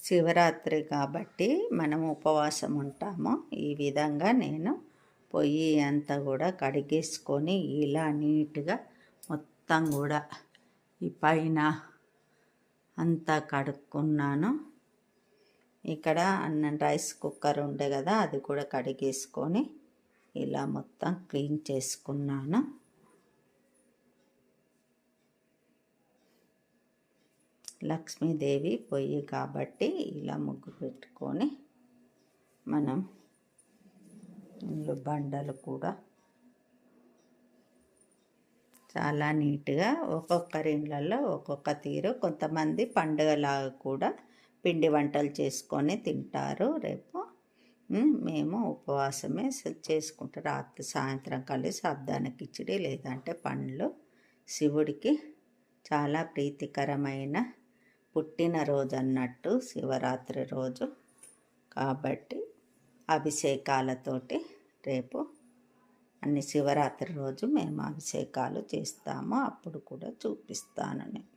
శివరాత్రి కాబట్టి మనం ఉపవాసం ఉంటాము. ఈ విధంగా నేను పొయ్యి అంతా కూడా కడిగేసుకొని ఇలా నీట్గా మొత్తం కూడా ఈ పైన అంతా కడుక్కున్నాను. ఇక్కడ అన్నం రైస్ కుక్కర్ ఉండే కదా, అది కూడా కడిగేసుకొని ఇలా మొత్తం క్లీన్ చేసుకున్నాను. లక్ష్మీదేవి పొయ్యి కాబట్టి ఇలా ముగ్గు పెట్టుకొని మనం బండలు కూడా చాలా నీట్గా, ఒక్కొక్కరి ఇళ్ళల్లో ఒక్కొక్క తీరు. కొంతమంది పండుగలాగా కూడా పిండి వంటలు చేసుకొని తింటారు. రేపు మేము ఉపవాసమే చేసుకుంటాం. రాత్రి సాయంత్రం కలిసి సాబుదానా కిచిడి లేదంటే పండ్లు. శివుడికి చాలా ప్రీతికరమైన పుట్టినరోజు అన్నట్టు శివరాత్రి రోజు కాబట్టి అభిషేకాలతోటి రేపు అన్ని శివరాత్రి రోజు మేము అభిషేకాలు చేస్తాము. అప్పుడు కూడా చూపిస్తాను నేను.